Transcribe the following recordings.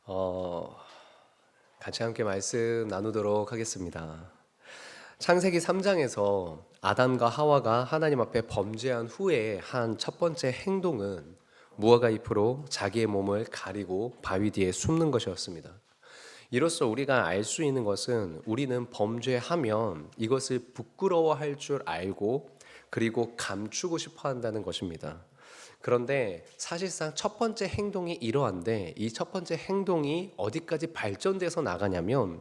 어, 같이 함께 말씀 나누도록 하겠습니다. 창세기 3장에서 아담과 하와가 하나님 앞에 범죄한 후에 한 첫 번째 행동은 무화과 잎으로 자기의 몸을 가리고 바위 뒤에 숨는 것이었습니다. 이로써 우리가 알 수 있는 것은 우리는 범죄하면 이것을 부끄러워할 줄 알고 그리고 감추고 싶어 한다는 것입니다. 그런데 사실상 첫 번째 행동이 이러한데 이 첫 번째 행동이 어디까지 발전돼서 나가냐면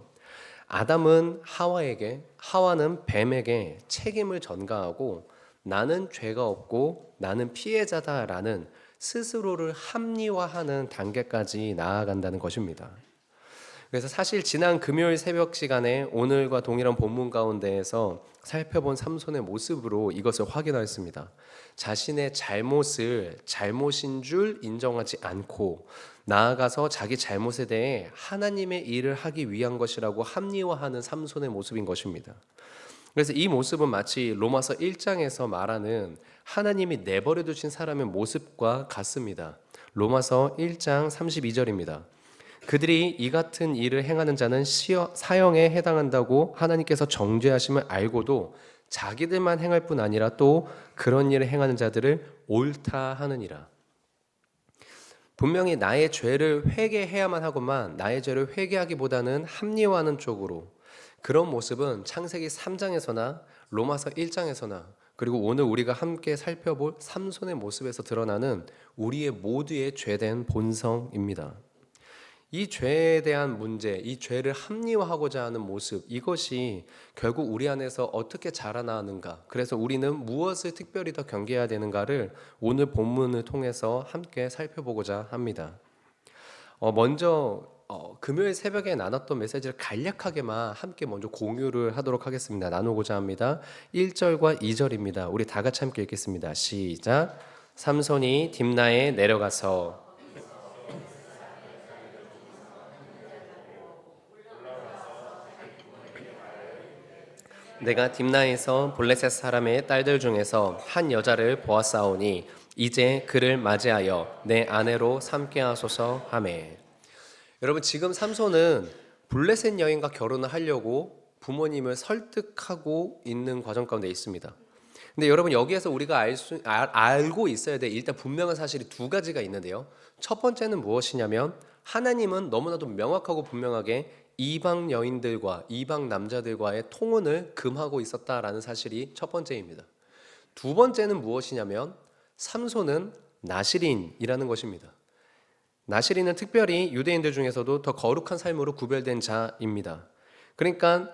아담은 하와에게, 하와는 뱀에게 책임을 전가하고 나는 죄가 없고 나는 피해자다라는 스스로를 합리화하는 단계까지 나아간다는 것입니다. 그래서 사실 지난 금요일 새벽 시간에 오늘과 동일한 본문 가운데에서 살펴본 삼손의 모습으로 이것을 확인하였습니다. 자신의 잘못을 잘못인 줄 인정하지 않고 나아가서 자기 잘못에 대해 하나님의 일을 하기 위한 것이라고 합리화하는 삼손의 모습인 것입니다. 그래서 이 모습은 마치 로마서 1장에서 말하는 하나님이 내버려 두신 사람의 모습과 같습니다. 로마서 1장 32절입니다. 그들이 이 같은 일을 행하는 자는 사형에 해당한다고 하나님께서 정죄하심을 알고도 자기들만 행할 뿐 아니라 또 그런 일을 행하는 자들을 옳다 하느니라. 분명히 나의 죄를 회개해야만 하고만 나의 죄를 회개하기보다는 합리화하는 쪽으로 그런 모습은 창세기 3장에서나 로마서 1장에서나 그리고 오늘 우리가 함께 살펴볼 삼손의 모습에서 드러나는 우리의 모두의 죄된 본성입니다. 이 죄에 대한 문제, 이 죄를 합리화하고자 하는 모습, 이것이 결국 우리 안에서 어떻게 자라나는가, 그래서 우리는 무엇을 특별히 더 경계해야 되는가를 오늘 본문을 통해서 함께 살펴보고자 합니다. 먼저 금요일 새벽에 나눴던 메시지를 간략하게만 함께 먼저 공유를 하도록 하겠습니다. 나누고자 합니다. 1절과 2절입니다. 우리 다 같이 함께 읽겠습니다. 시작. 삼손이 딥나에 내려가서 내가 딥나에서 블레셋 사람의 딸들 중에서 한 여자를 보았사오니 이제 그를 맞이하여 내 아내로 삼게 하소서 하매. 여러분, 지금 삼손은 블레셋 여인과 결혼을 하려고 부모님을 설득하고 있는 과정 가운데 있습니다. 근데 여러분, 여기에서 우리가 알고 있어야 돼 일단 분명한 사실이 두 가지가 있는데요. 첫 번째는 무엇이냐면 하나님은 너무나도 명확하고 분명하게 이방 여인들과 이방 남자들과의 통혼을 금하고 있었다라는 사실이 첫 번째입니다. 두 번째는 무엇이냐면 삼손은 나실인이라는 것입니다. 나실인은 특별히 유대인들 중에서도 더 거룩한 삶으로 구별된 자입니다. 그러니까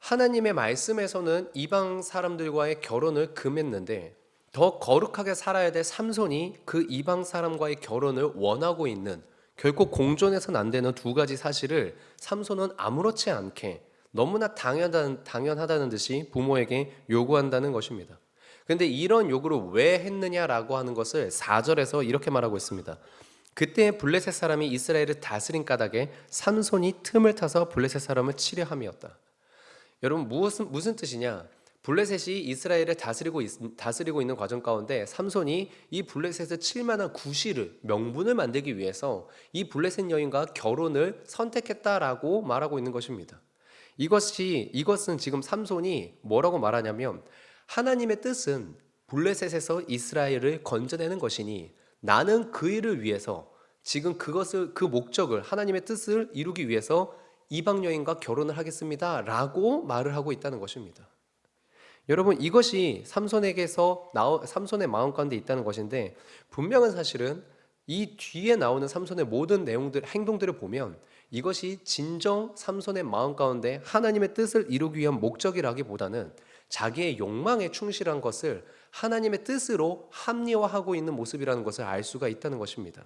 하나님의 말씀에서는 이방 사람들과의 결혼을 금했는데 더 거룩하게 살아야 될 삼손이 그 이방 사람과의 결혼을 원하고 있는, 결코 공존해서는 안 되는 두 가지 사실을 삼손은 아무렇지 않게 너무나 당연하다는 듯이 부모에게 요구한다는 것입니다. 그런데 이런 요구를 왜 했느냐라고 하는 것을 4절에서 이렇게 말하고 있습니다. 그때 블레셋 사람이 이스라엘을 다스린 까닭에 삼손이 틈을 타서 블레셋 사람을 치려 함이었다. 여러분, 무슨 뜻이냐? 블레셋이 이스라엘을 다스리고 있는 과정 가운데 삼손이 이 블레셋을 칠 만한 구실을, 명분을 만들기 위해서 이 블레셋 여인과 결혼을 선택했다라고 말하고 있는 것입니다. 이것은 지금 삼손이 뭐라고 말하냐면 하나님의 뜻은 블레셋에서 이스라엘을 건져내는 것이니 나는 그 일을 위해서 지금 그 목적을, 하나님의 뜻을 이루기 위해서 이방 여인과 결혼을 하겠습니다 라고 말을 하고 있다는 것입니다. 여러분, 이것이 삼손의 마음 가운데 있다는 것인데, 분명한 사실은 이 뒤에 나오는 삼손의 모든 행동들을 보면 이것이 진정 삼손의 마음 가운데 하나님의 뜻을 이루기 위한 목적이라기보다는 자기의 욕망에 충실한 것을 하나님의 뜻으로 합리화하고 있는 모습이라는 것을 알 수가 있다는 것입니다.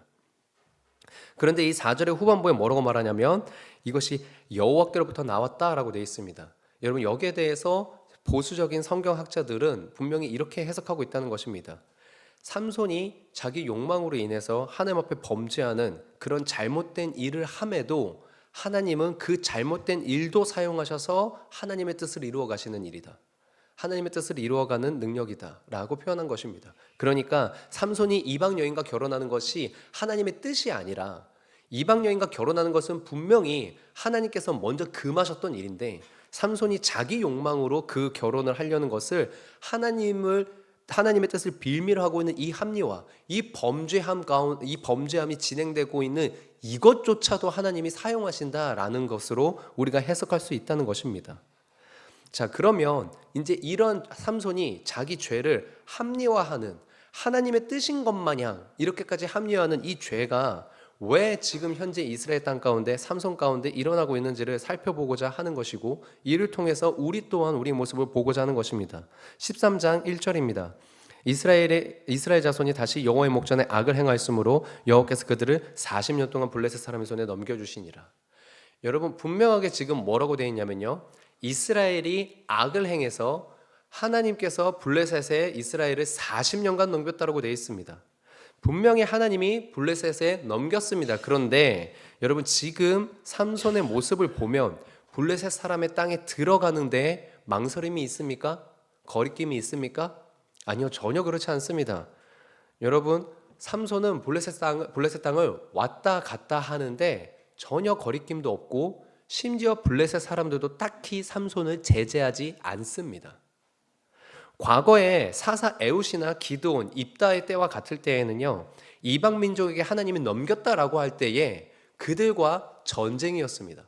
그런데 이 4절의 후반부에 뭐라고 말하냐면 이것이 여호와께로부터 나왔다라고 되어 있습니다. 여러분, 여기에 대해서 보수적인 성경학자들은 분명히 이렇게 해석하고 있다는 것입니다. 삼손이 자기 욕망으로 인해서 하나님 앞에 범죄하는 그런 잘못된 일을 함에도 하나님은 그 잘못된 일도 사용하셔서 하나님의 뜻을 이루어 가시는 일이다. 하나님의 뜻을 이루어가는 능력이다 라고 표현한 것입니다. 그러니까 삼손이 이방 여인과 결혼하는 것이 하나님의 뜻이 아니라 이방 여인과 결혼하는 것은 분명히 하나님께서 먼저 금하셨던 일인데 삼손이 자기 욕망으로 그 결혼을 하려는 것을 하나님의 뜻을 빌미로 하고 있는 이 합리화, 이 범죄함이 진행되고 있는 이것조차도 하나님이 사용하신다라는 것으로 우리가 해석할 수 있다는 것입니다. 자, 그러면 이제 이런 삼손이 자기 죄를 합리화하는, 하나님의 뜻인 것 마냥 이렇게까지 합리화하는 이 죄가 왜 지금 현재 이스라엘 땅 가운데, 삼손 가운데 일어나고 있는지를 살펴보고자 하는 것이고, 이를 통해서 우리 또한 우리 모습을 보고자 하는 것입니다. 13장 1절입니다. 이스라엘 자손이 다시 여호와의 목전에 악을 행하였으므로 여호와께서 그들을 40년 동안 블레셋 사람의 손에 넘겨주시니라. 여러분, 분명하게 지금 뭐라고 되어 있냐면요, 이스라엘이 악을 행해서 하나님께서 블레셋에 이스라엘을 40년간 넘겼다고 되어 있습니다. 분명히 하나님이 블레셋에 넘겼습니다. 그런데 여러분, 지금 삼손의 모습을 보면 블레셋 사람의 땅에 들어가는데 망설임이 있습니까? 거리낌이 있습니까? 아니요, 전혀 그렇지 않습니다. 여러분, 삼손은 블레셋 땅을 왔다 갔다 하는데 전혀 거리낌도 없고, 심지어 블레셋 사람들도 딱히 삼손을 제재하지 않습니다. 과거에 사사 에웃이나 기드온, 입다의 때와 같을 때에는요, 이방 민족에게 하나님이 넘겼다라고 할 때에 그들과 전쟁이었습니다.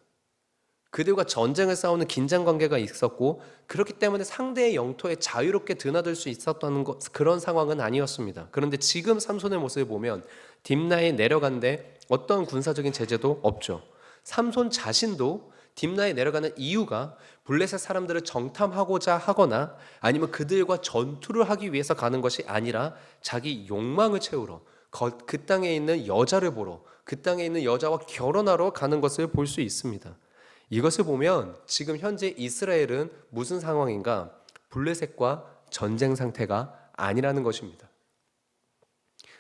그들과 전쟁을 싸우는 긴장 관계가 있었고, 그렇기 때문에 상대의 영토에 자유롭게 드나들 수 있었던 그런 상황은 아니었습니다. 그런데 지금 삼손의 모습을 보면 딥나에 내려간데 어떤 군사적인 제재도 없죠. 삼손 자신도 딥나에 내려가는 이유가 블레셋 사람들을 정탐하고자 하거나 아니면 그들과 전투를 하기 위해서 가는 것이 아니라 자기 욕망을 채우러, 그 땅에 있는 여자를 보러, 그 땅에 있는 여자와 결혼하러 가는 것을 볼 수 있습니다. 이것을 보면 지금 현재 이스라엘은 무슨 상황인가? 블레셋과 전쟁 상태가 아니라는 것입니다.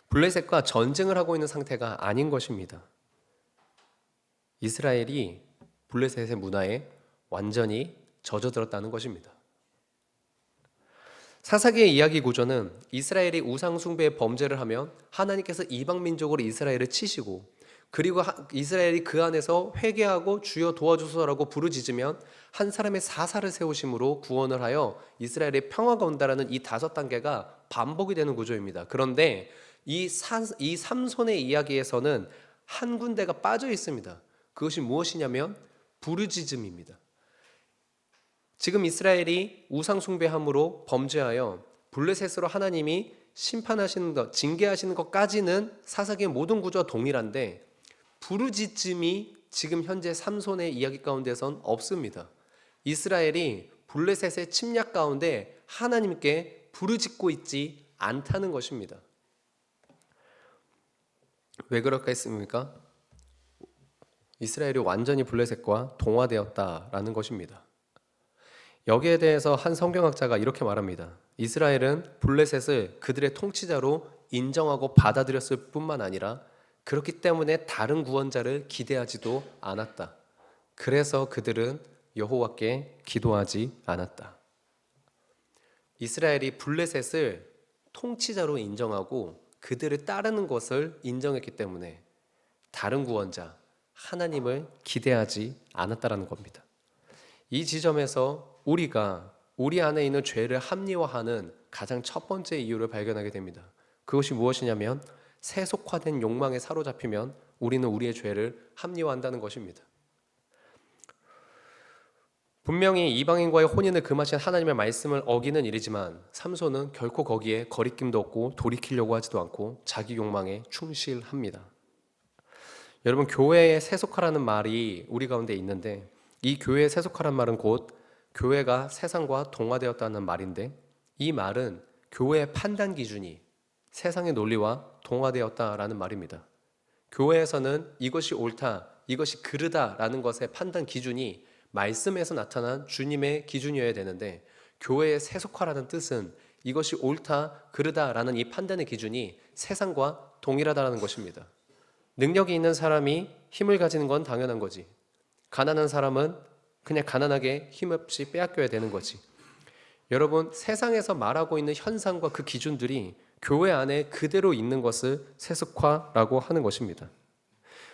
블레셋과 전쟁을 하고 있는 상태가 아닌 것입니다. 이스라엘이 블레셋의 문화에 완전히 젖어들었다는 것입니다. 사사기의 이야기 구조는 이스라엘이 우상 숭배의 범죄를 하면 하나님께서 이방 민족으로 이스라엘을 치시고, 그리고 이스라엘이 그 안에서 회개하고 주여 도와주소서라고 부르짖으면 한 사람의 사사를 세우심으로 구원을 하여 이스라엘의 평화가 온다라는 이 5단계가 반복이 되는 구조입니다. 그런데 이 삼손의 이야기에서는 한 군데가 빠져 있습니다. 그것이 무엇이냐면 부르짖음입니다. 지금 이스라엘이 우상 숭배함으로 범죄하여 블레셋으로 하나님이 심판하시는 것, 징계하시는 것까지는 사사기의 모든 구조와 동일한데, 부르짖음이 지금 현재 삼손의 이야기 가운데선 없습니다. 이스라엘이 블레셋의 침략 가운데 하나님께 부르짖고 있지 않다는 것입니다. 왜 그렇게 했습니까? 이스라엘이 완전히 블레셋과 동화되었다라는 것입니다. 여기에 대해서 한 성경학자가 이렇게 말합니다. 이스라엘은 블레셋을 그들의 통치자로 인정하고 받아들였을 뿐만 아니라 그렇기 때문에 다른 구원자를 기대하지도 않았다. 그래서 그들은 여호와께 기도하지 않았다. 이스라엘이 블레셋을 통치자로 인정하고 그들을 따르는 것을 인정했기 때문에 다른 구원자, 하나님을 기대하지 않았다라는 겁니다. 이 지점에서 우리가 우리 안에 있는 죄를 합리화하는 가장 첫 번째 이유를 발견하게 됩니다. 그것이 무엇이냐면 세속화된 욕망에 사로잡히면 우리는 우리의 죄를 합리화한다는 것입니다. 분명히 이방인과의 혼인을 금하신 하나님의 말씀을 어기는 일이지만 삼손은 결코 거기에 거리낌도 없고 돌이키려고 하지도 않고 자기 욕망에 충실합니다. 여러분, 교회의 세속화라는 말이 우리 가운데 있는데, 이 교회의 세속화란 말은 곧 교회가 세상과 동화되었다는 말인데, 이 말은 교회의 판단 기준이 세상의 논리와 동화되었다라는 말입니다. 교회에서는 이것이 옳다, 이것이 그르다라는 것의 판단 기준이 말씀에서 나타난 주님의 기준이어야 되는데, 교회의 세속화라는 뜻은 이것이 옳다, 그르다라는 이 판단의 기준이 세상과 동일하다는 것입니다. 능력이 있는 사람이 힘을 가지는 건 당연한 거지. 가난한 사람은 그냥 가난하게 힘없이 빼앗겨야 되는 거지. 여러분, 세상에서 말하고 있는 현상과 그 기준들이 교회 안에 그대로 있는 것을 세속화라고 하는 것입니다.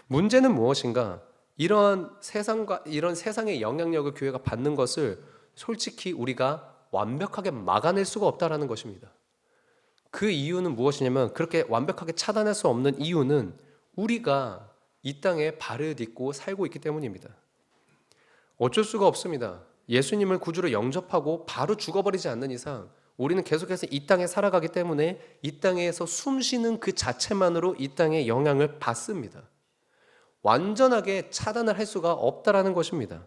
문제는 무엇인가? 이런 세상의 영향력을 교회가 받는 것을 솔직히 우리가 완벽하게 막아낼 수가 없다라는 것입니다. 그 이유는 무엇이냐면, 그렇게 완벽하게 차단할 수 없는 이유는 우리가 이 땅에 발을 딛고 살고 있기 때문입니다. 어쩔 수가 없습니다. 예수님을 구주로 영접하고 바로 죽어버리지 않는 이상 우리는 계속해서 이 땅에 살아가기 때문에 이 땅에서 숨 쉬는 그 자체만으로 이 땅의 영향을 받습니다. 완전하게 차단을 할 수가 없다라는 것입니다.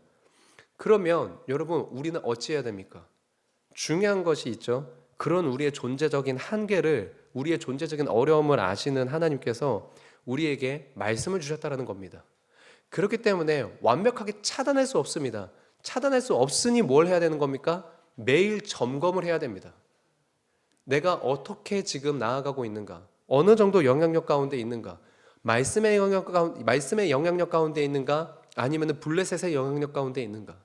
그러면 여러분, 우리는 어찌해야 됩니까? 중요한 것이 있죠. 그런 우리의 존재적인 한계를, 우리의 존재적인 어려움을 아시는 하나님께서 우리에게 말씀을 주셨다는 겁니다. 그렇기 때문에 완벽하게 차단할 수 없습니다. 차단할 수 없으니 뭘 해야 되는 겁니까? 매일 점검을 해야 됩니다. 내가 어떻게 지금 나아가고 있는가? 어느 정도 영향력 가운데 있는가? 말씀의 영향력 가운데 있는가? 아니면 블레셋의 영향력 가운데 있는가?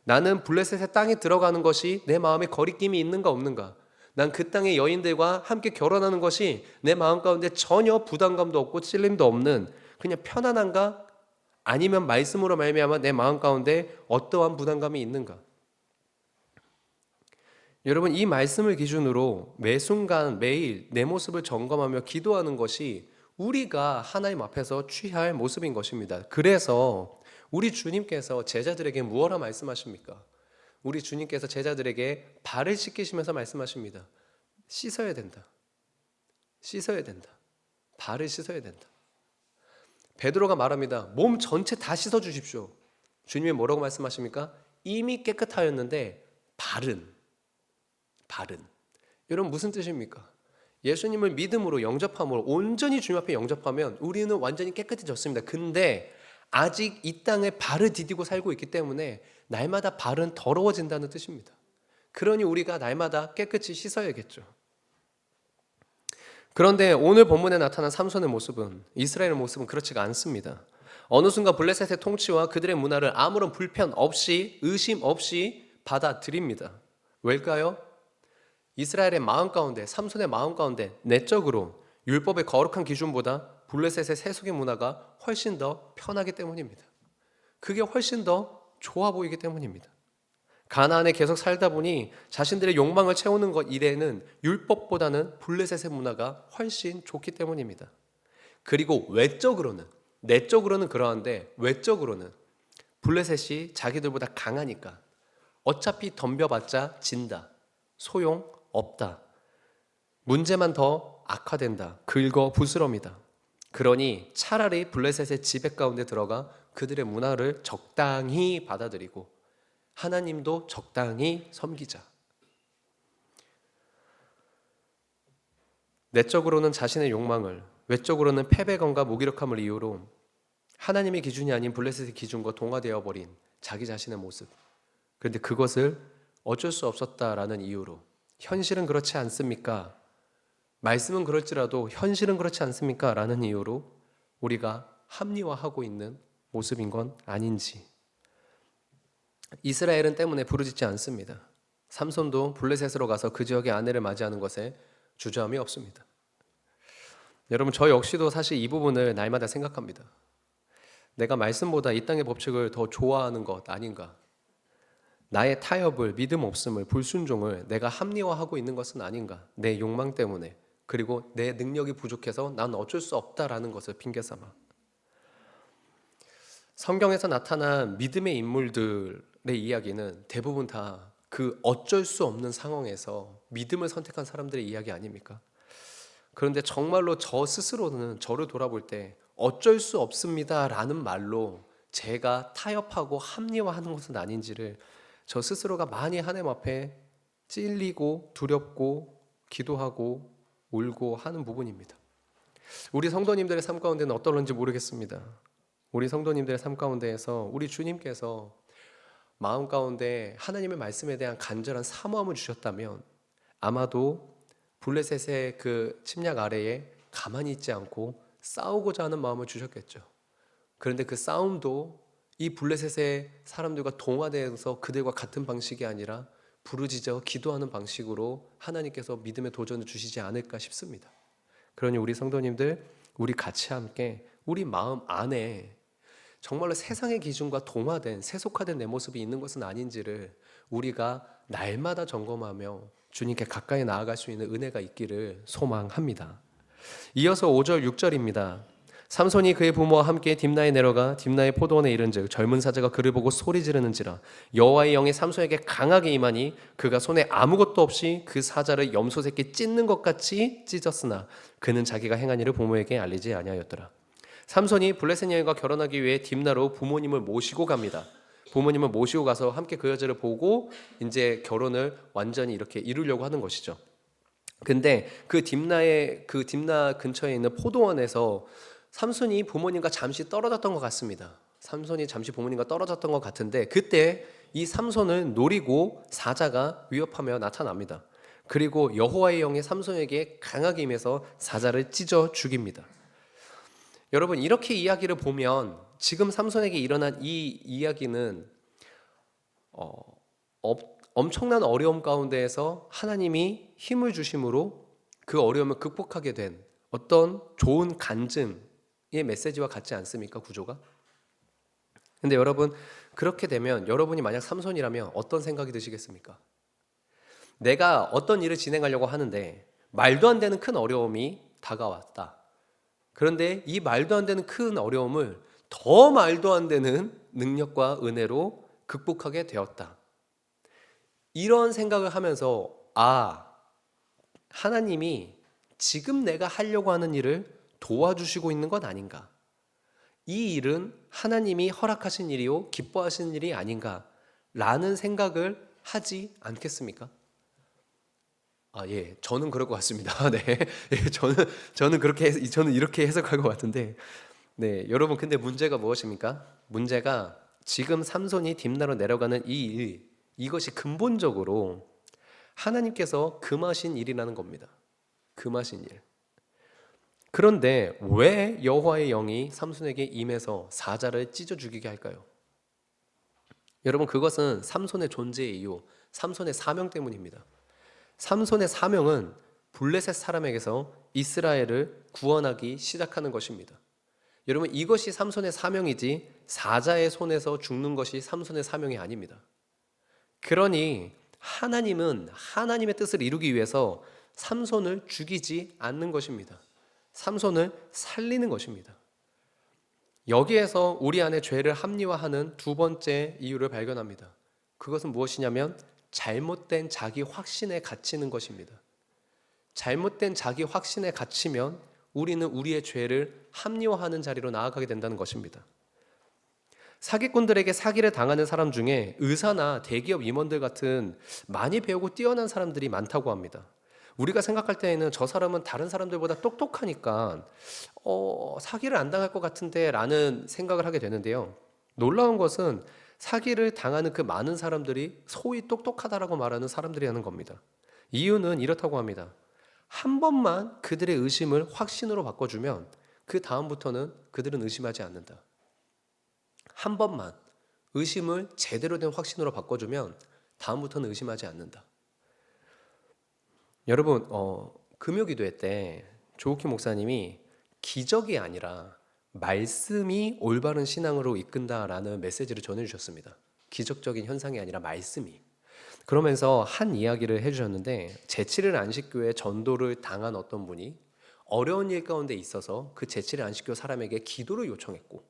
나는 블레셋의 땅에 들어가는 것이 내 마음에 거리낌이 있는가 없는가? 난 그 땅의 여인들과 함께 결혼하는 것이 내 마음 가운데 전혀 부담감도 없고 찔림도 없는 그냥 편안한가? 아니면 말씀으로 말미암아 내 마음 가운데 어떠한 부담감이 있는가? 여러분, 이 말씀을 기준으로 매 순간 매일 내 모습을 점검하며 기도하는 것이 우리가 하나님 앞에서 취할 모습인 것입니다. 그래서 우리 주님께서 제자들에게 무엇라 말씀하십니까? 우리 주님께서 제자들에게 발을 씻기시면서 말씀하십니다. 씻어야 된다. 씻어야 된다. 발을 씻어야 된다. 베드로가 말합니다. 몸 전체 다 씻어 주십시오. 주님이 뭐라고 말씀하십니까? 이미 깨끗하였는데 발은. 여러분, 무슨 뜻입니까? 예수님을 믿음으로 영접함으로 온전히 주님 앞에 영접하면 우리는 완전히 깨끗해졌습니다. 근데 아직 이 땅에 발을 디디고 살고 있기 때문에 날마다 발은 더러워진다는 뜻입니다. 그러니 우리가 날마다 깨끗이 씻어야겠죠. 그런데 오늘 본문에 나타난 삼손의 모습은, 이스라엘의 모습은 그렇지가 않습니다. 어느 순간 블레셋의 통치와 그들의 문화를 아무런 불편 없이, 의심 없이 받아들입니다. 왜일까요? 이스라엘의 마음 가운데, 삼손의 마음 가운데 내적으로 율법의 거룩한 기준보다 블레셋의 세속의 문화가 훨씬 더 편하기 때문입니다. 그게 훨씬 더 좋아 보이기 때문입니다. 가나안에 계속 살다 보니 자신들의 욕망을 채우는 것 이래는 율법보다는 블레셋의 문화가 훨씬 좋기 때문입니다. 그리고 내적으로는 그러한데 외적으로는 블레셋이 자기들보다 강하니까 어차피 덤벼봤자 진다. 소용 없다. 문제만 더 악화된다. 긁어 부스럼이다. 그러니 차라리 블레셋의 지배 가운데 들어가 그들의 문화를 적당히 받아들이고 하나님도 적당히 섬기자. 내적으로는 자신의 욕망을, 외적으로는 패배감과 무기력함을 이유로 하나님의 기준이 아닌 블레셋의 기준과 동화되어 버린 자기 자신의 모습. 그런데 그것을 어쩔 수 없었다라는 이유로, 현실은 그렇지 않습니까? 말씀은 그럴지라도 현실은 그렇지 않습니까? 라는 이유로 우리가 합리화하고 있는 모습인 건 아닌지. 이스라엘은 때문에 부르짖지 않습니다. 삼손도 블레셋으로 가서 그 지역의 아내를 맞이하는 것에 주저함이 없습니다. 여러분, 저 역시도 사실 이 부분을 날마다 생각합니다. 내가 말씀보다 이 땅의 법칙을 더 좋아하는 것 아닌가? 나의 타협을, 믿음 없음을, 불순종을 내가 합리화하고 있는 것은 아닌가? 내 욕망 때문에, 그리고 내 능력이 부족해서 난 어쩔 수 없다라는 것을 핑계삼아. 성경에서 나타난 믿음의 인물들의 이야기는 대부분 다 그 어쩔 수 없는 상황에서 믿음을 선택한 사람들의 이야기 아닙니까? 그런데 정말로 저 스스로는 저를 돌아볼 때 어쩔 수 없습니다라는 말로 제가 타협하고 합리화하는 것은 아닌지를 저 스스로가 많이 하나님 앞에 찔리고 두렵고 기도하고 울고 하는 부분입니다. 우리 성도님들의 삶 가운데는 어떨런지 모르겠습니다. 우리 성도님들의 삶 가운데에서 우리 주님께서 마음 가운데 하나님의 말씀에 대한 간절한 사모함을 주셨다면 아마도 블레셋의 그 침략 아래에 가만히 있지 않고 싸우고자 하는 마음을 주셨겠죠. 그런데 그 싸움도 이 블레셋의 사람들과 동화되어서 그들과 같은 방식이 아니라 부르짖어 기도하는 방식으로 하나님께서 믿음의 도전을 주시지 않을까 싶습니다. 그러니 우리 성도님들, 우리 같이 함께 우리 마음 안에 정말로 세상의 기준과 동화된 세속화된 내 모습이 있는 것은 아닌지를 우리가 날마다 점검하며 주님께 가까이 나아갈 수 있는 은혜가 있기를 소망합니다. 이어서 5절 6절입니다. 삼손이 그의 부모와 함께 딥나에 내려가 딥나의 포도원에 이른즉 젊은 사자가 그를 보고 소리 지르는지라 여호와의 영이 삼손에게 강하게 임하니 그가 손에 아무것도 없이 그 사자를 염소 새끼 찢는 것 같이 찢었으나 그는 자기가 행한 일을 부모에게 알리지 아니하였더라. 삼손이 블레셋 여인과 결혼하기 위해 딥나로 부모님을 모시고 갑니다. 부모님을 모시고 가서 함께 그 여자를 보고 이제 결혼을 완전히 이렇게 이루려고 하는 것이죠. 근데 그 딥나 근처에 있는 포도원에서 삼손이 부모님과 잠시 떨어졌던 것 같습니다. 삼손이 잠시 부모님과 떨어졌던 것 같은데 그때 이 삼손을 노리고 사자가 위협하며 나타납니다. 그리고 여호와의 영이 삼손에게 강하게 임해서 사자를 찢어 죽입니다. 여러분, 이렇게 이야기를 보면 지금 삼손에게 일어난 이 이야기는 엄청난 어려움 가운데에서 하나님이 힘을 주심으로 그 어려움을 극복하게 된 어떤 좋은 간증의 메시지와 같지 않습니까? 구조가. 근데 여러분, 그렇게 되면 여러분이 만약 삼손이라면 어떤 생각이 드시겠습니까? 내가 어떤 일을 진행하려고 하는데 말도 안 되는 큰 어려움이 다가왔다. 그런데 이 말도 안 되는 큰 어려움을 더 말도 안 되는 능력과 은혜로 극복하게 되었다. 이런 생각을 하면서 하나님이 지금 내가 하려고 하는 일을 도와주시고 있는 것 아닌가? 이 일은 하나님이 허락하신 일이요 기뻐하시는 일이 아닌가? 라는 생각을 하지 않겠습니까? 예, 저는 그럴 것 같습니다. 네, 예, 저는 이렇게 해석할 것 같은데, 네, 여러분, 근데 문제가 무엇입니까? 문제가 지금 삼손이 딥나로 내려가는 이 일, 이것이 근본적으로 하나님께서 금하신 일이라는 겁니다. 금하신 일. 그런데 왜 여호와의 영이 삼손에게 임해서 사자를 찢어 죽이게 할까요? 여러분, 그것은 삼손의 존재의 이유, 삼손의 사명 때문입니다. 삼손의 사명은 블레셋 사람에게서 이스라엘을 구원하기 시작하는 것입니다. 여러분, 이것이 삼손의 사명이지 사자의 손에서 죽는 것이 삼손의 사명이 아닙니다. 그러니 하나님은 하나님의 뜻을 이루기 위해서 삼손을 죽이지 않는 것입니다. 삼손을 살리는 것입니다. 여기에서 우리 안에 죄를 합리화하는 두 번째 이유를 발견합니다. 그것은 무엇이냐면 잘못된 자기 확신에 갇히는 것입니다. 잘못된 자기 확신에 갇히면 우리는 우리의 죄를 합리화하는 자리로 나아가게 된다는 것입니다. 사기꾼들에게 사기를 당하는 사람 중에 의사나 대기업 임원들 같은 많이 배우고 뛰어난 사람들이 많다고 합니다. 우리가 생각할 때에는 저 사람은 다른 사람들보다 똑똑하니까 사기를 안 당할 것 같은데 라는 생각을 하게 되는데요. 놀라운 것은 사기를 당하는 그 많은 사람들이 소위 똑똑하다라고 말하는 사람들이라는 겁니다. 이유는 이렇다고 합니다. 한 번만 그들의 의심을 확신으로 바꿔주면 그 다음부터는 그들은 의심하지 않는다. 한 번만 의심을 제대로 된 확신으로 바꿔주면 다음부터는 의심하지 않는다. 여러분, 금요기도회 때 조우키 목사님이 기적이 아니라 말씀이 올바른 신앙으로 이끈다라는 메시지를 전해주셨습니다. 기적적인 현상이 아니라 말씀이. 그러면서 한 이야기를 해주셨는데 제7일 안식교회 전도를 당한 어떤 분이 어려운 일 가운데 있어서 그 제7일 안식교 사람에게 기도를 요청했고,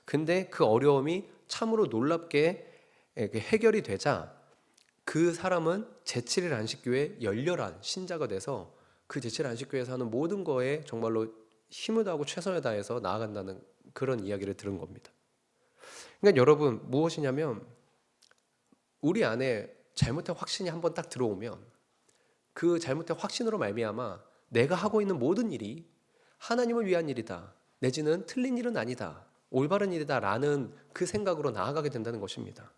근데 그 어려움이 참으로 놀랍게 해결이 되자 그 사람은 제7일 안식교회 열렬한 신자가 돼서 그 제7일 안식교회에서 하는 모든 거에 정말로 힘을 다하고 최선을 다해서 나아간다는 그런 이야기를 들은 겁니다. 그러니까 여러분, 무엇이냐면 우리 안에 잘못된 확신이 한번 딱 들어오면 그 잘못된 확신으로 말미암아 내가 하고 있는 모든 일이 하나님을 위한 일이다, 내지는 틀린 일은 아니다, 올바른 일이다 라는 그 생각으로 나아가게 된다는 것입니다.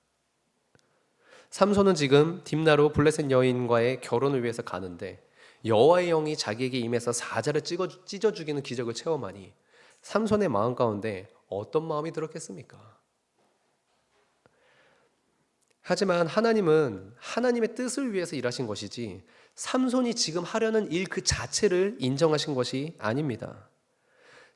삼손은 지금 딥나로 블레셋 여인과의 결혼을 위해서 가는데 여호와의 영이 자기에게 임해서 사자를 찢어 죽이는 기적을 체험하니 삼손의 마음 가운데 어떤 마음이 들었겠습니까? 하지만 하나님은 하나님의 뜻을 위해서 일하신 것이지 삼손이 지금 하려는 일 그 자체를 인정하신 것이 아닙니다.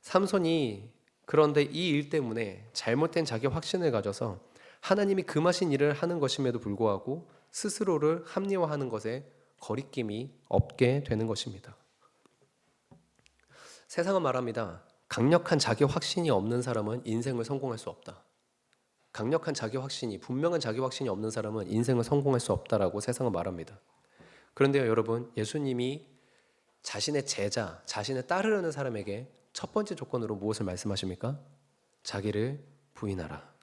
삼손이 그런데 이 일 때문에 잘못된 자기 확신을 가져서 하나님이 금하신 일을 하는 것임에도 불구하고 스스로를 합리화하는 것에 거리낌이 없게 되는 것입니다. 세상은 말합니다. 강력한 자기 확신이 없는 사람은 인생을 성공할 수 없다. 강력한 자기 확신이, 분명한 자기 확신이 없는 사람은 인생을 성공할 수 없다라고 세상은 말합니다. 그런데요, 여러분, 예수님이 자신의 제자, 자신을 따르려는 사람에게 첫 번째 조건으로 무엇을 말씀하십니까? 자기를 부인하라.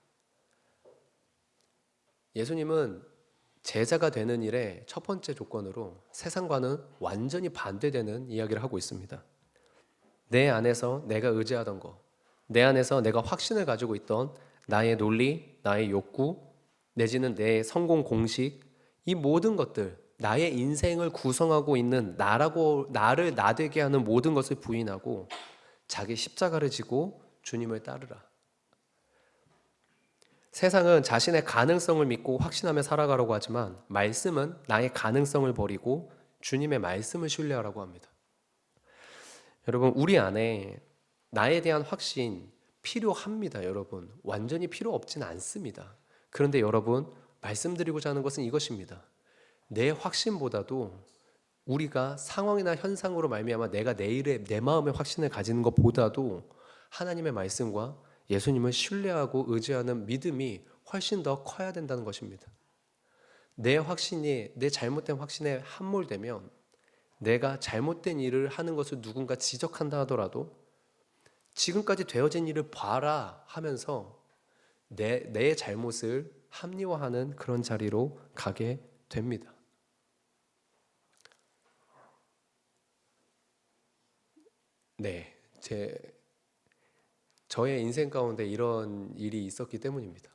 예수님은 제자가 되는 일의 첫 번째 조건으로 세상과는 완전히 반대되는 이야기를 하고 있습니다. 내 안에서 내가 의지하던 것, 내 안에서 내가 확신을 가지고 있던 나의 논리, 나의 욕구, 내지는 내 성공 공식, 이 모든 것들, 나의 인생을 구성하고 있는 나를 나되게 하는 모든 것을 부인하고 자기 십자가를 지고 주님을 따르라. 세상은 자신의 가능성을 믿고 확신하며 살아가라고 하지만 말씀은 나의 가능성을 버리고 주님의 말씀을 신뢰하라고 합니다. 여러분, 우리 안에 나에 대한 확신 필요합니다. 여러분, 완전히 필요 없지는 않습니다. 그런데 여러분, 말씀드리고자 하는 것은 이것입니다. 내 확신보다도 우리가 상황이나 현상으로 말미암아 내가 내일의 내 마음의 확신을 가지는 것보다도 하나님의 말씀과 예수님을 신뢰하고 의지하는 믿음이 훨씬 더 커야 된다는 것입니다. 내 확신이 내 잘못된 확신에 함몰되면 내가 잘못된 일을 하는 것을 누군가 지적한다 하더라도 지금까지 되어진 일을 봐라 하면서 내 잘못을 합리화하는 그런 자리로 가게 됩니다. 네, 저의 인생 가운데 이런 일이 있었기 때문입니다.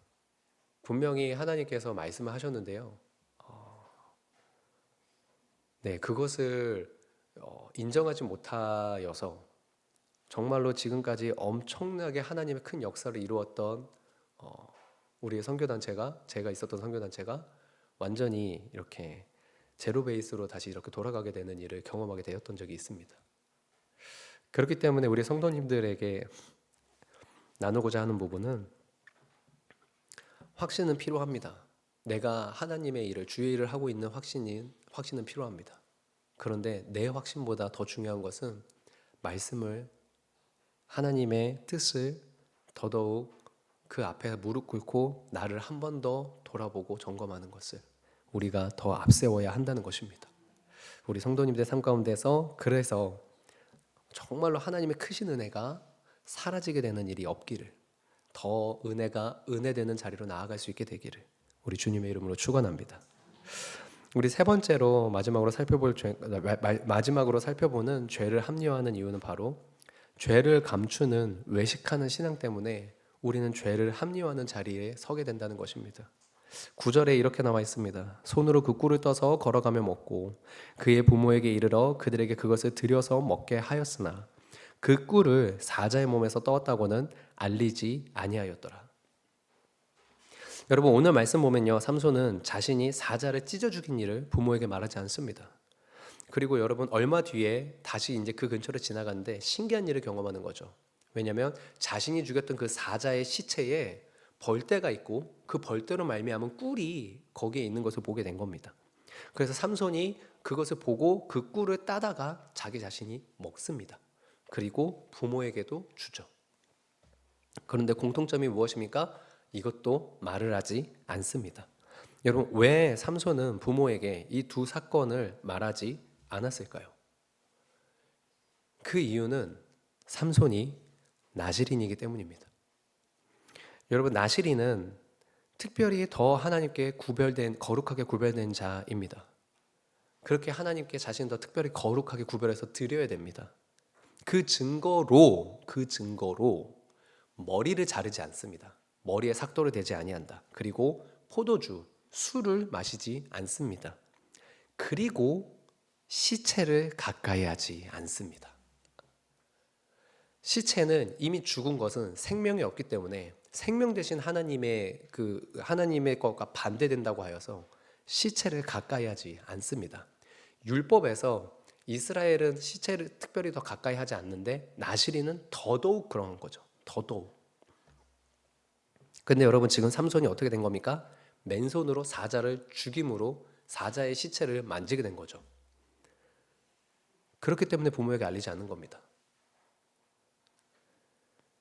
분명히 하나님께서 말씀을 하셨는데요. 네, 그것을 인정하지 못하여서 정말로 지금까지 엄청나게 하나님의 큰 역사를 이루었던 우리의 선교단체가, 제가 있었던 선교단체가 완전히 이렇게 제로 베이스로 다시 이렇게 돌아가게 되는 일을 경험하게 되었던 적이 있습니다. 그렇기 때문에 우리 성도님들에게 나누고자 하는 부분은 확신은 필요합니다. 내가 하나님의 일을, 주의 일을 하고 있는 확신은 필요합니다. 그런데 내 확신보다 더 중요한 것은 말씀을, 하나님의 뜻을 더더욱 그 앞에 무릎 꿇고 나를 한 번 더 돌아보고 점검하는 것을 우리가 더 앞세워야 한다는 것입니다. 우리 성도님들 삶 가운데서 그래서 정말로 하나님의 크신 은혜가 사라지게 되는 일이 없기를, 더 은혜가 은혜되는 자리로 나아갈 수 있게 되기를 우리 주님의 이름으로 축원합니다. 우리 세 번째로 마지막으로 살펴보는 죄를 합리화하는 이유는 바로 죄를 감추는 외식하는 신앙 때문에 우리는 죄를 합리화하는 자리에 서게 된다는 것입니다. 9절에 이렇게 나와 있습니다. 손으로 그 꿀을 떠서 걸어가며 먹고 그의 부모에게 이르러 그들에게 그것을 들여서 먹게 하였으나 그 꿀을 사자의 몸에서 떠왔다고는 알리지 아니하였더라. 여러분, 오늘 말씀 보면요, 삼손은 자신이 사자를 찢어 죽인 일을 부모에게 말하지 않습니다. 그리고 여러분, 얼마 뒤에 다시 이제 그 근처를 지나가는데 신기한 일을 경험하는 거죠. 왜냐하면 자신이 죽였던 그 사자의 시체에 벌떼가 있고 그 벌떼로 말미암은 꿀이 거기에 있는 것을 보게 된 겁니다. 그래서 삼손이 그것을 보고 그 꿀을 따다가 자기 자신이 먹습니다. 그리고 부모에게도 주죠. 그런데 공통점이 무엇입니까? 이것도 말을 하지 않습니다. 여러분, 왜 삼손은 부모에게 이 두 사건을 말하지 않았을까요? 그 이유는 삼손이 나실인이기 때문입니다. 여러분, 나실인은 특별히 더 하나님께 거룩하게 구별된 자입니다. 그렇게 하나님께 자신을 더 특별히 거룩하게 구별해서 드려야 됩니다. 그 증거로 머리를 자르지 않습니다. 머리에 삭도를 대지 아니한다. 그리고 포도주, 술을 마시지 않습니다. 그리고 시체를 가까이 하지 않습니다. 시체는 이미 죽은 것은 생명이 없기 때문에 생명 대신 하나님의 것과 반대된다고 하여서 시체를 가까이 하지 않습니다. 율법에서 이스라엘은 시체를 특별히 더 가까이 하지 않는데 나실인은 더더욱 그런 거죠. 더더욱. 근데 여러분 지금 삼손이 어떻게 된 겁니까? 맨손으로 사자를 죽임으로 사자의 시체를 만지게 된 거죠. 그렇기 때문에 부모에게 알리지 않는 겁니다.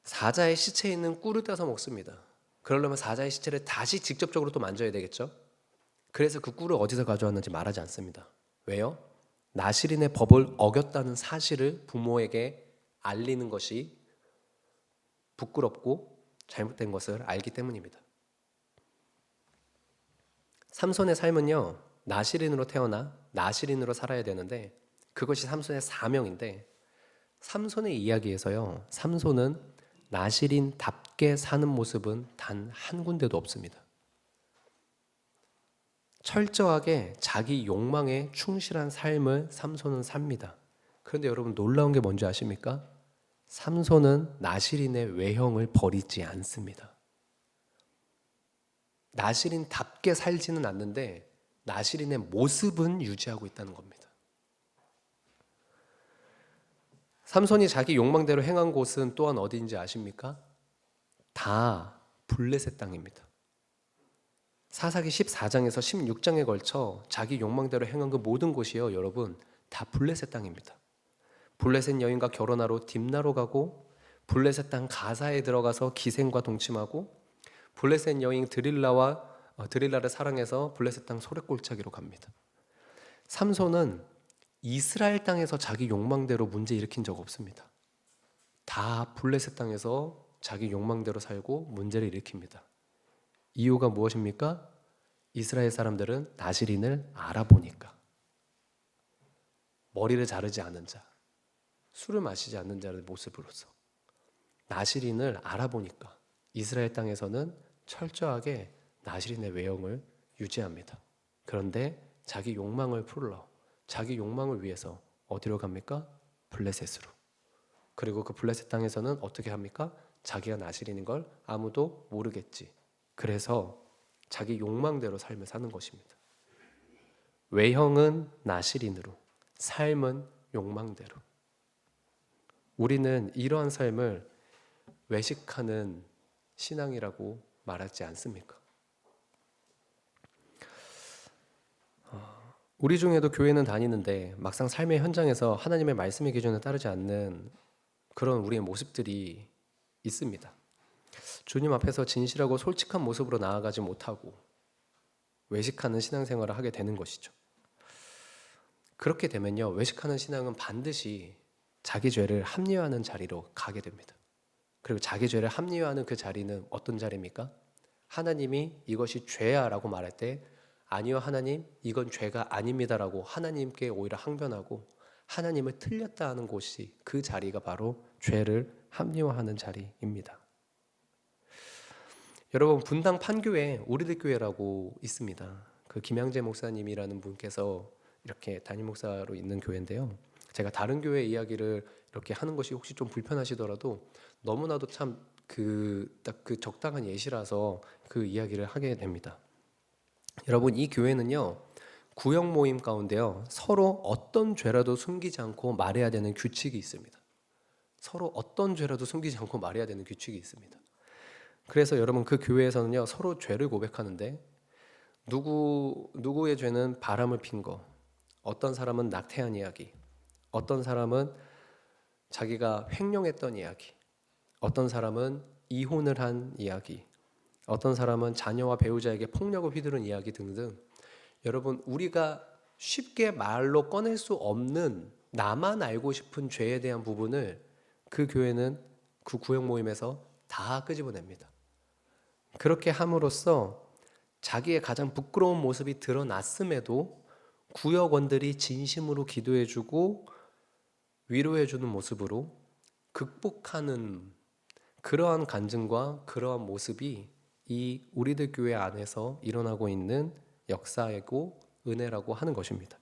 사자의 시체에 있는 꿀을 따서 먹습니다. 그러려면 사자의 시체를 다시 직접적으로 또 만져야 되겠죠? 그래서 그 꿀을 어디서 가져왔는지 말하지 않습니다. 왜요? 나실인의 법을 어겼다는 사실을 부모에게 알리는 것이 부끄럽고 잘못된 것을 알기 때문입니다. 삼손의 삶은요, 나실인으로 태어나 나실인으로 살아야 되는데 그것이 삼손의 사명인데, 삼손의 이야기에서요, 삼손은 나실인답게 사는 모습은 단 한 군데도 없습니다. 철저하게 자기 욕망에 충실한 삶을 삼손은 삽니다. 그런데 여러분 놀라운 게 뭔지 아십니까? 삼손은 나실인의 외형을 버리지 않습니다. 나실인답게 살지는 않는데 나실인의 모습은 유지하고 있다는 겁니다. 삼손이 자기 욕망대로 행한 곳은 또한 어디인지 아십니까? 다 블레셋 땅입니다. 사사기 14장에서 16장에 걸쳐 자기 욕망대로 행한 그 모든 곳이요, 여러분 다 블레셋 땅입니다. 블레셋 여인과 결혼하러 딥나로 가고, 블레셋 땅 가사에 들어가서 기생과 동침하고, 블레셋 여인 드릴라를 사랑해서 블레셋 땅 소래골짜기로 갑니다. 삼손은 이스라엘 땅에서 자기 욕망대로 문제 일으킨 적 없습니다. 다 블레셋 땅에서 자기 욕망대로 살고 문제를 일으킵니다. 이유가 무엇입니까? 이스라엘 사람들은 나실인을 알아보니까. 머리를 자르지 않은 자, 술을 마시지 않는 자의 모습으로서 나실인을 알아보니까 이스라엘 땅에서는 철저하게 나실인의 외형을 유지합니다. 그런데 자기 욕망을 풀러, 자기 욕망을 위해서 어디로 갑니까? 블레셋으로. 그리고 그 블레셋 땅에서는 어떻게 합니까? 자기가 나실인인 걸 아무도 모르겠지. 그래서 자기 욕망대로 삶을 사는 것입니다. 외형은 나실인으로, 삶은 욕망대로. 우리는 이러한 삶을 외식하는 신앙이라고 말하지 않습니까? 우리 중에도 교회는 다니는데 막상 삶의 현장에서 하나님의 말씀의 기준을 따르지 않는 그런 우리의 모습들이 있습니다. 주님 앞에서 진실하고 솔직한 모습으로 나아가지 못하고 외식하는 신앙생활을 하게 되는 것이죠. 그렇게 되면요, 외식하는 신앙은 반드시 자기 죄를 합리화하는 자리로 가게 됩니다. 그리고 자기 죄를 합리화하는 그 자리는 어떤 자리입니까? 하나님이 이것이 죄야 라고 말할 때 아니요 하나님 이건 죄가 아닙니다 라고 하나님께 오히려 항변하고 하나님을 틀렸다 하는 곳이, 그 자리가 바로 죄를 합리화하는 자리입니다. 여러분, 분당 판교에 우리들 교회라고 있습니다. 그 김양재 목사님이라는 분께서 이렇게 담임 목사로 있는 교회인데요, 제가 다른 교회 이야기를 이렇게 하는 것이 혹시 좀 불편하시더라도 너무나도 참 딱 그 적당한 예시라서 그 이야기를 하게 됩니다. 여러분, 이 교회는요, 구역 모임 가운데요, 서로 어떤 죄라도 숨기지 않고 말해야 되는 규칙이 있습니다. 서로 어떤 죄라도 숨기지 않고 말해야 되는 규칙이 있습니다. 그래서 여러분, 그 교회에서는요, 서로 죄를 고백하는데 누구의 죄는 바람을 핀 거, 어떤 사람은 낙태한 이야기, 어떤 사람은 자기가 횡령했던 이야기, 어떤 사람은 이혼을 한 이야기, 어떤 사람은 자녀와 배우자에게 폭력을 휘두른 이야기 등등, 여러분 우리가 쉽게 말로 꺼낼 수 없는 나만 알고 싶은 죄에 대한 부분을 그 교회는 그 구역 모임에서 다 끄집어냅니다. 그렇게 함으로써 자기의 가장 부끄러운 모습이 드러났음에도 구역원들이 진심으로 기도해주고 위로해주는 모습으로 극복하는 그러한 간증과 그러한 모습이 이 우리들 교회 안에서 일어나고 있는 역사이고 은혜라고 하는 것입니다.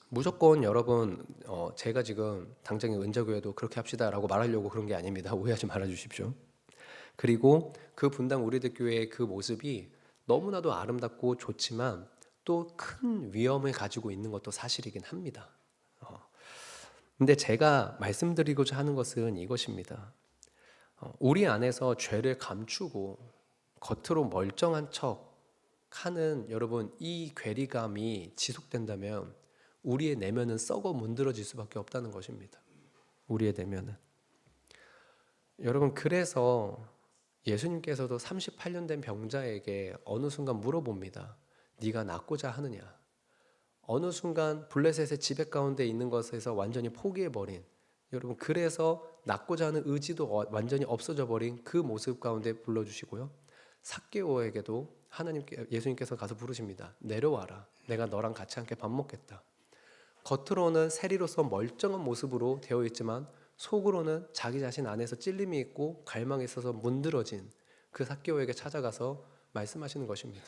무조건 여러분 제가 지금 당장의 은자교회도 그렇게 합시다라고 말하려고 그런 게 아닙니다. 오해하지 말아주십시오. 그리고 그 분당 우리들 교회의 그 모습이 너무나도 아름답고 좋지만 또 큰 위험을 가지고 있는 것도 사실이긴 합니다. 근데 제가 말씀드리고자 하는 것은 이것입니다. 우리 안에서 죄를 감추고 겉으로 멀쩡한 척 하는 여러분 이 괴리감이 지속된다면 우리의 내면은 썩어 문드러질 수밖에 없다는 것입니다. 우리의 내면은. 여러분 그래서 예수님께서도 38년 된 병자에게 어느 순간 물어봅니다. 네가 낫고자 하느냐? 어느 순간 블레셋의 지배 가운데 있는 것에서 완전히 포기해버린 여러분 그래서 낫고자 하는 의지도 완전히 없어져 버린 그 모습 가운데 불러주시고요. 삭개오에게도 예수님께서 가서 부르십니다. 내려와라. 내가 너랑 같이 함께 밥 먹겠다. 겉으로는 세리로서 멀쩡한 모습으로 되어 있지만 속으로는 자기 자신 안에서 찔림이 있고 갈망이 있어서 문드러진 그 삭개오에게 찾아가서 말씀하시는 것입니다.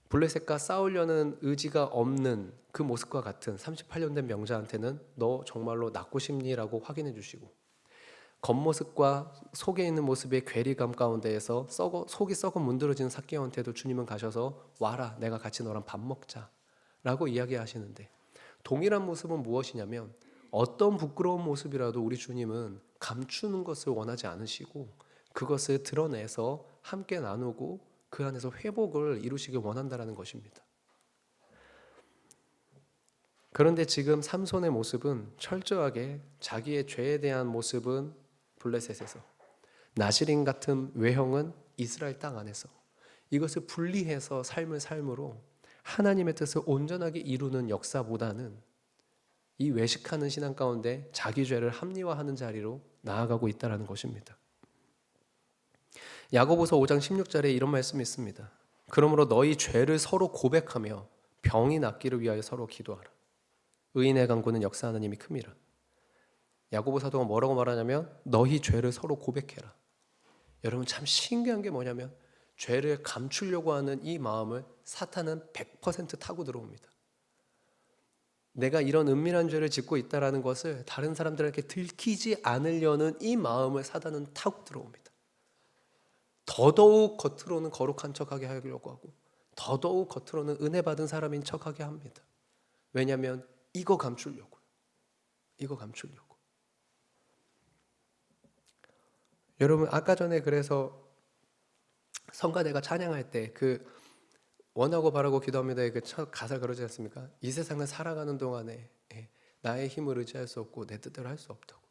블레셋과 싸우려는 의지가 없는 그 모습과 같은 38년 된 명자한테는 너 정말로 낫고 싶니?라고 확인해 주시고 겉모습과 속에 있는 모습의 괴리감 가운데에서 속이 썩어 문드러지는 삭개오한테도 주님은 가셔서 와라 내가 같이 너랑 밥 먹자 라고 이야기하시는데 동일한 모습은 무엇이냐면 어떤 부끄러운 모습이라도 우리 주님은 감추는 것을 원하지 않으시고 그것을 드러내서 함께 나누고 그 안에서 회복을 이루시길 원한다는 것입니다. 그런데 지금 삼손의 모습은 철저하게 자기의 죄에 대한 모습은 블레셋에서 나시린 같은 외형은 이스라엘 땅 안에서 이것을 분리해서 삶을 삶으로 하나님의 뜻을 온전하게 이루는 역사보다는 이 외식하는 신앙 가운데 자기 죄를 합리화하는 자리로 나아가고 있다는 것입니다. 야고보서 5장 16절에 이런 말씀이 있습니다. 그러므로 너희 죄를 서로 고백하며 병이 낫기를 위하여 서로 기도하라. 의인의 간구는 역사하는 힘이 큼이라. 야고보 사도가 뭐라고 말하냐면 너희 죄를 서로 고백해라. 여러분 참 신기한 게 뭐냐면 죄를 감추려고 하는 이 마음을 사탄은 100% 타고 들어옵니다. 내가 이런 은밀한 죄를 짓고 있다는 것을 다른 사람들에게 들키지 않으려는 이 마음을 사탄은 타고 들어옵니다. 더더욱 겉으로는 거룩한 척하게 하려고 하고 더더욱 겉으로는 은혜 받은 사람인 척하게 합니다. 왜냐하면 이거 감추려고요. 이거 감추려고. 여러분 아까 전에 그래서 성가대가 찬양할 때 그 원하고 바라고 기도합니다의 그 가사 그러지 않습니까? 이 세상을 살아가는 동안에 나의 힘을 의지할 수 없고 내 뜻대로 할 수 없다고.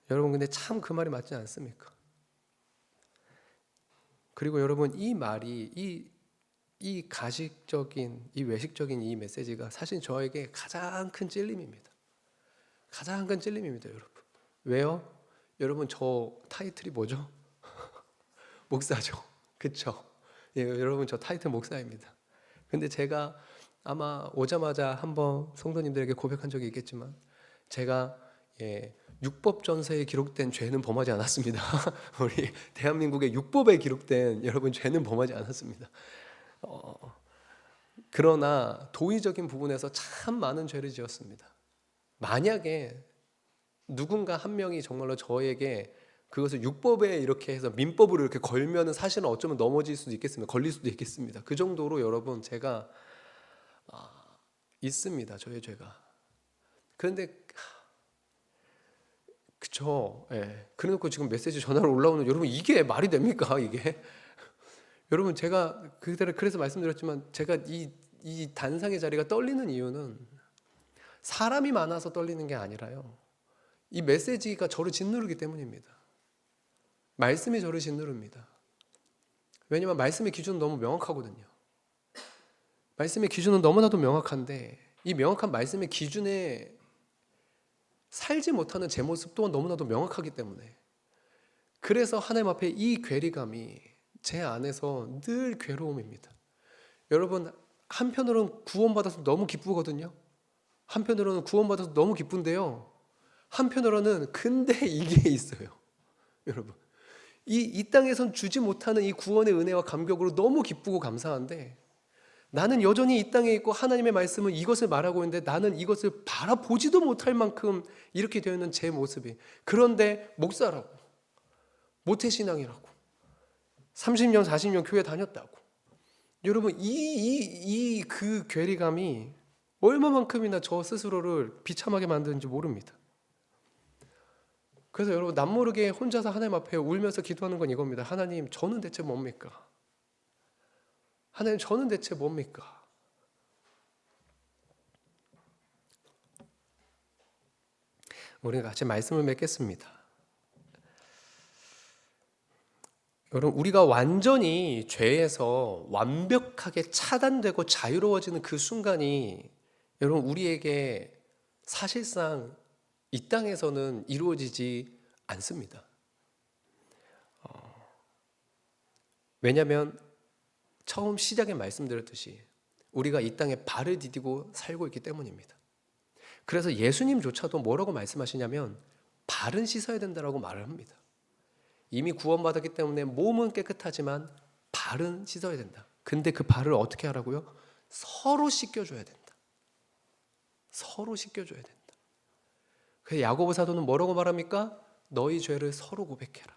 여러분 근데 참 그 말이 맞지 않습니까? 그리고 여러분 이 말이 이 가식적인 이 외식적인 이 메시지가 사실 저에게 가장 큰 찔림입니다. 가장 큰 찔림입니다, 여러분. 왜요? 여러분 저 타이틀이 뭐죠? 목사죠. 그쵸? 예, 여러분 저 타이틀 목사입니다. 근데 제가 아마 오자마자 한번 성도님들에게 고백한 적이 있겠지만 제가 율법 전서에 기록된 죄는 범하지 않았습니다. 우리 대한민국의 율법에 기록된 여러분 죄는 범하지 않았습니다. 그러나 도의적인 부분에서 참 많은 죄를 지었습니다. 만약에 누군가 한 명이 정말로 저에게 그것을 율법에 이렇게 해서 민법으로 이렇게 걸면은 사실은 어쩌면 넘어질 수도 있겠습니다. 걸릴 수도 있겠습니다. 그 정도로 여러분 제가 있습니다. 저의 죄가. 그런데 그쵸. 예. 그래놓고 지금 메시지 전화로 올라오는 여러분 이게 말이 됩니까 이게? 여러분 제가 그대로 그래서 말씀드렸지만 제가 이 단상의 자리가 떨리는 이유는 사람이 많아서 떨리는 게 아니라요. 이 메시지가 저를 짓누르기 때문입니다. 말씀이 저를 짓누릅니다. 왜냐하면 말씀의 기준은 너무 명확하거든요. 말씀의 기준은 너무나도 명확한데 이 명확한 말씀의 기준에 살지 못하는 제 모습 또한 너무나도 명확하기 때문에 그래서 하나님 앞에 이 괴리감이 제 안에서 늘 괴로움입니다. 여러분 한편으로는 구원받아서 너무 기쁘거든요. 한편으로는 구원받아서 너무 기쁜데요. 한편으로는 근데 이게 있어요. 여러분 이 땅에선 주지 못하는 이 구원의 은혜와 감격으로 너무 기쁘고 감사한데 나는 여전히 이 땅에 있고 하나님의 말씀은 이것을 말하고 있는데 나는 이것을 바라보지도 못할 만큼 이렇게 되어 있는 제 모습이 그런데 목사라고 모태신앙이라고 30년 40년 교회 다녔다고 여러분 그 괴리감이 얼마만큼이나 저 스스로를 비참하게 만드는지 모릅니다. 그래서 여러분 남모르게 혼자서 하나님 앞에 울면서 기도하는 건 이겁니다. 하나님, 저는 대체 뭡니까? 하나님, 저는 대체 뭡니까? 우리가 같이 말씀을 맺겠습니다. 여러분, 우리가 완전히 죄에서 완벽하게 차단되고 자유로워지는 그 순간이 여러분 우리에게 사실상 이 땅에서는 이루어지지 않습니다. 왜냐하면 처음 시작에 말씀드렸듯이 우리가 이 땅에 발을 디디고 살고 있기 때문입니다. 그래서 예수님조차도 뭐라고 말씀하시냐면 발은 씻어야 된다라고 말을 합니다. 이미 구원받았기 때문에 몸은 깨끗하지만 발은 씻어야 된다. 근데 그 발을 어떻게 하라고요? 서로 씻겨줘야 된다. 서로 씻겨줘야 된다. 그래서 야고보 사도는 뭐라고 말합니까? 너희 죄를 서로 고백해라.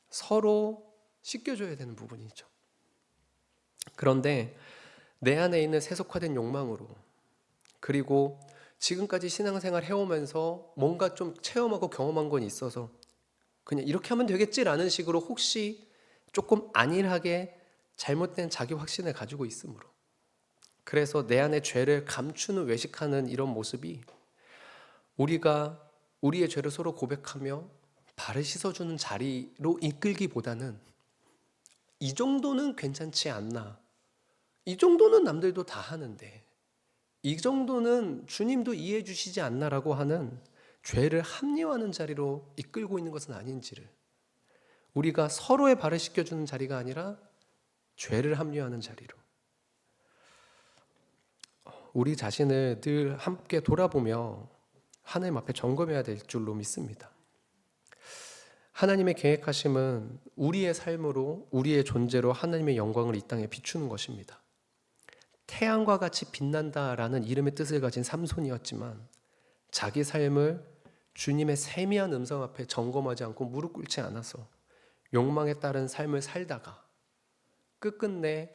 서로 씻겨줘야 되는 부분이죠. 그런데 내 안에 있는 세속화된 욕망으로, 그리고 지금까지 신앙생활 해오면서 뭔가 좀 체험하고 경험한 건 있어서 그냥 이렇게 하면 되겠지라는 식으로 혹시 조금 안일하게 잘못된 자기 확신을 가지고 있으므로, 그래서 내 안에 죄를 감추는 외식하는 이런 모습이 우리가 우리의 죄를 서로 고백하며 발을 씻어주는 자리로 이끌기보다는 이 정도는 괜찮지 않나, 이 정도는 남들도 다 하는데 이 정도는 주님도 이해해 주시지 않나라고 하는 죄를 합리화하는 자리로 이끌고 있는 것은 아닌지를, 우리가 서로의 발을 씻겨주는 자리가 아니라 죄를 합리화하는 자리로 우리 자신을 늘 함께 돌아보며 하나님 앞에 점검해야 될 줄로 믿습니다. 하나님의 계획하심은 우리의 삶으로, 우리의 존재로 하나님의 영광을 이 땅에 비추는 것입니다. 태양과 같이 빛난다라는 이름의 뜻을 가진 삼손이었지만 자기 삶을 주님의 세미한 음성 앞에 점검하지 않고 무릎 꿇지 않아서 욕망에 따른 삶을 살다가 끝끝내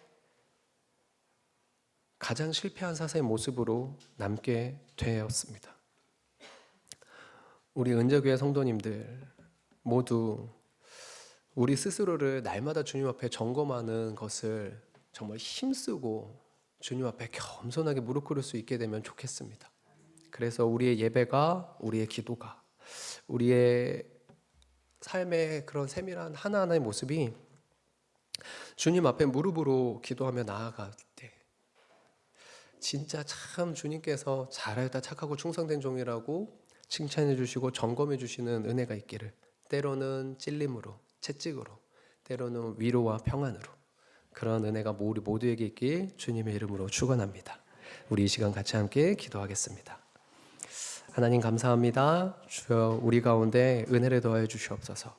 가장 실패한 사사의 모습으로 남게 되었습니다. 우리 은재교회 성도님들 모두 우리 스스로를 날마다 주님 앞에 점검하는 것을 정말 힘쓰고 주님 앞에 겸손하게 무릎 꿇을 수 있게 되면 좋겠습니다. 그래서 우리의 예배가, 우리의 기도가, 우리의 삶의 그런 세밀한 하나하나의 모습이 주님 앞에 무릎으로 기도하며 나아갈 때 진짜 참 주님께서 잘하였다 착하고 충성된 종이라고 칭찬해 주시고 점검해 주시는 은혜가 있기를, 때로는 찔림으로, 채찍으로, 때로는 위로와 평안으로, 그런 은혜가 우리 모두에게 있길 주님의 이름으로 축원합니다. 우리 이 시간 같이 함께 기도하겠습니다. 하나님 감사합니다. 주여, 우리 가운데 은혜를 더하여 주시옵소서.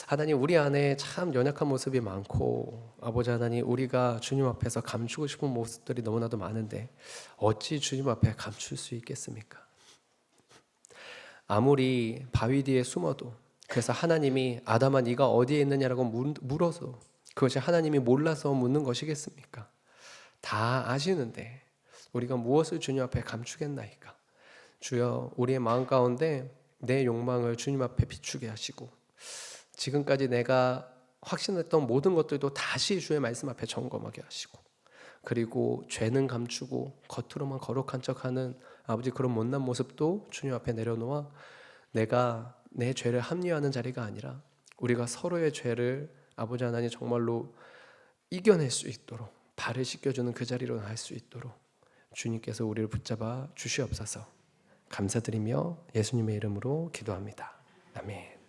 하나님, 우리 안에 참 연약한 모습이 많고, 아버지 하나님, 우리가 주님 앞에서 감추고 싶은 모습들이 너무나도 많은데 어찌 주님 앞에 감출 수 있겠습니까? 아무리 바위 뒤에 숨어도, 그래서 하나님이 아담아 네가 어디에 있느냐라고 물어서 그것이 하나님이 몰라서 묻는 것이겠습니까? 다 아시는데 우리가 무엇을 주님 앞에 감추겠나이까? 주여, 우리의 마음 가운데 내 욕망을 주님 앞에 비추게 하시고 지금까지 내가 확신했던 모든 것들도 다시 주의 말씀 앞에 점검하게 하시고, 그리고 죄는 감추고 겉으로만 거룩한 척하는 아버지 그런 못난 모습도 주님 앞에 내려놓아 내가 내 죄를 합리화하는 자리가 아니라 우리가 서로의 죄를 아버지 하나님 정말로 이겨낼 수 있도록 발을 씻겨주는 그 자리로 갈 수 있도록 주님께서 우리를 붙잡아 주시옵소서. 감사드리며 예수님의 이름으로 기도합니다. 아멘.